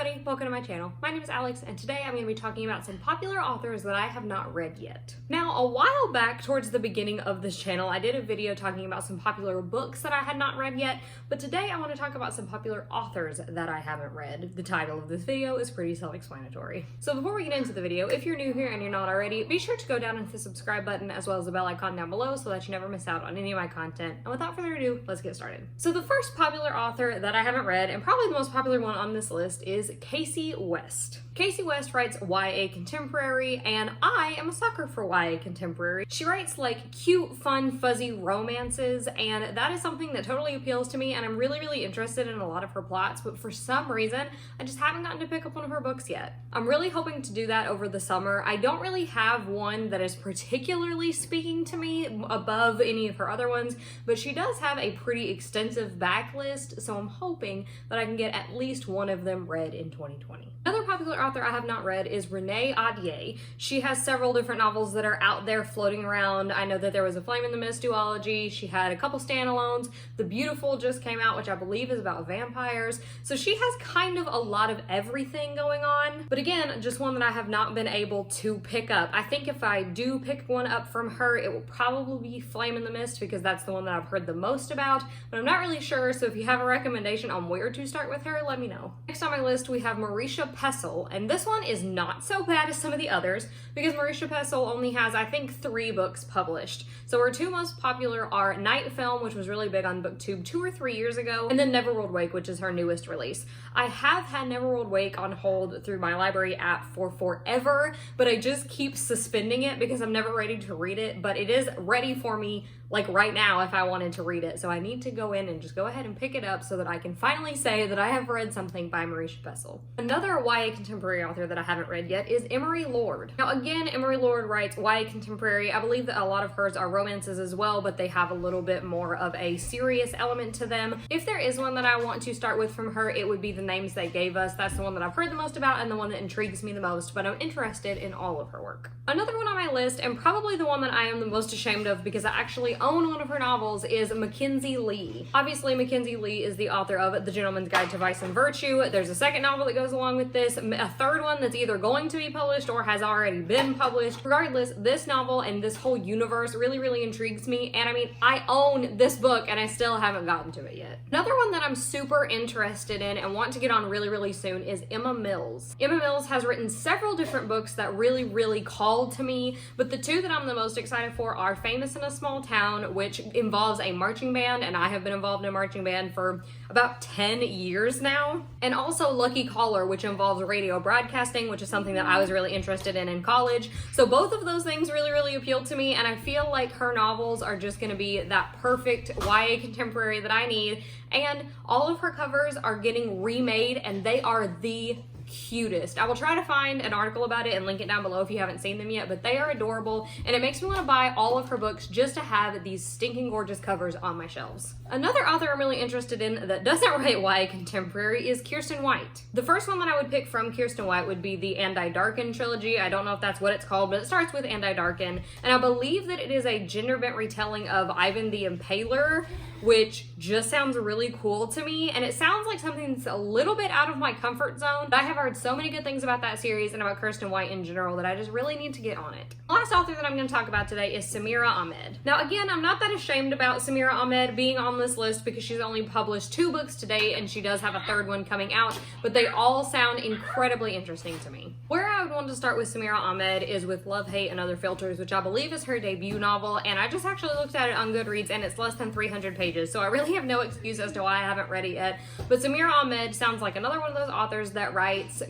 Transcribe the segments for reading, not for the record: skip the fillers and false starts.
everybody, welcome to my channel. My name is Alex and today I'm going to be talking about some popular authors that I have not read yet. Now, a while back towards the beginning of this channel, I did a video talking about some popular books that I had not read yet, but today I want to talk about some popular authors that I haven't read. The title of this video is pretty self-explanatory. So before we get into the video, if you're new here and you're not already, be sure to go down and hit the subscribe button as well as the bell icon down below so that you never miss out on any of my content. And without further ado, let's get started. So the first popular author that I haven't read, and probably the most popular one on this list, is Kasie West. Kasie West writes YA contemporary, and I am a sucker for YA contemporary. She writes like cute, fun, fuzzy romances, and that is something that totally appeals to me, and I'm really interested in a lot of her plots, but for some reason, I just haven't gotten to pick up one of her books yet. I'm really hoping to do that over the summer. I don't really have one that is particularly speaking to me above any of her other ones, but she does have a pretty extensive backlist, so I'm hoping that I can get at least one of them read in 2020. Another popular author I have not read is Renee Ahdieh. She has several different novels that are out there floating around. I know that there was a Flame in the Mist duology. She had a couple standalones. The Beautiful just came out, which I believe is about vampires. So she has kind of a lot of everything going on. But again, just one that I have not been able to pick up. I think if I do pick one up from her, it will probably be Flame in the Mist because that's the one that I've heard the most about. But I'm not really sure, so if you have a recommendation on where to start with her, let me know. Next on my list, we have Marisha Pessl, and this one is not so bad as some of the others because Marisha Pessl only has, I think, 3 books published. So her 2 most popular are Night Film, which was really big on BookTube 2 or 3 years ago, and then Neverworld Wake, which is her newest release. I have had Neverworld Wake on hold through my library app for forever, but I just keep suspending it because I'm never ready to read it, but it is ready for me like right now if I wanted to read it. So I need to go in and just go ahead and pick it up so that I can finally say that I have read something by Marisha Pessl. Another YA contemporary author that I haven't read yet is Emery Lord. Now again, Emery Lord writes YA contemporary. I believe that a lot of hers are romances as well, but they have a little bit more of a serious element to them. If there is one that I want to start with from her, it would be The Names They Gave Us. That's the one that I've heard the most about and the one that intrigues me the most, but I'm interested in all of her work. Another one on my list, and probably the one that I am the most ashamed of because I actually own one of her novels, is Mackenzie Lee. Obviously, Mackenzie Lee is the author of The Gentleman's Guide to Vice and Virtue. There's a second novel that goes along with this, a third one that's either going to be published or has already been published. Regardless, this novel and this whole universe really intrigues me, and I mean, I own this book and I still haven't gotten to it yet. Another one that I'm super interested in and want to get on really soon is Emma Mills. Emma Mills has written several different books that really called to me, but the 2 that I'm the most excited for are Famous in a Small Town, which involves a marching band, and I have been involved in a marching band for about 10 years now, and also Lucky Caller, which involves radio broadcasting, which is something that I was really interested in college. So both of those things really appealed to me, and I feel like her novels are just going to be that perfect YA contemporary that I need, and all of her covers are getting remade and they are the cutest. I will try to find an article about it and link it down below if you haven't seen them yet, but they are adorable and it makes me want to buy all of her books just to have these stinking gorgeous covers on my shelves. Another author I'm really interested in that doesn't write YA contemporary is Kiersten White. The first one that I would pick from Kiersten White would be the And I Darken trilogy. I don't know if that's what it's called, but it starts with And I Darken, and I believe that it is a gender bent retelling of Ivan the Impaler, which just sounds really cool to me, and it sounds like something that's a little bit out of my comfort zone, but I have heard so many good things about that series and about Kiersten White in general that I just really need to get on it. The last author that I'm going to talk about today is Samira Ahmed. Now again, I'm not that ashamed about Samira Ahmed being on this list because she's only published 2 books to date and she does have a 3rd one coming out, but they all sound incredibly interesting to me. Where I would want to start with Samira Ahmed is with Love, Hate, and Other Filters, which I believe is her debut novel, and I just actually looked at it on Goodreads and it's less than 300 pages, so I really have no excuse as to why I haven't read it yet. But Samira Ahmed sounds like another one of those authors that writes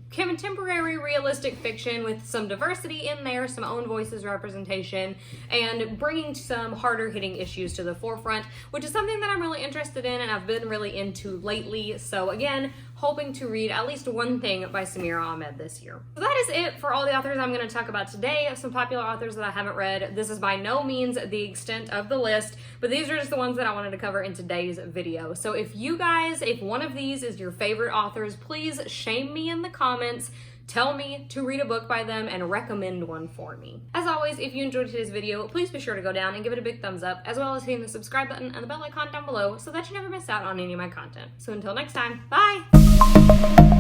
contemporary realistic fiction with some diversity in there, some own voices representation, and bringing some harder hitting issues to the forefront, which is something that I'm really interested in and I've been really into lately. So again, hoping to read at least one thing by Samira Ahmed this year. So that is it for all the authors I'm going to talk about today. Some popular authors that I haven't read. This is by no means the extent of the list, but these are just the ones that I wanted to cover in today's video. So if one of these is your favorite authors, please shame me in the comments. Tell me to read a book by them and recommend one for me. As always, if you enjoyed today's video, please be sure to go down and give it a big thumbs up, as well as hitting the subscribe button and the bell icon down below so that you never miss out on any of my content. So until next time, bye!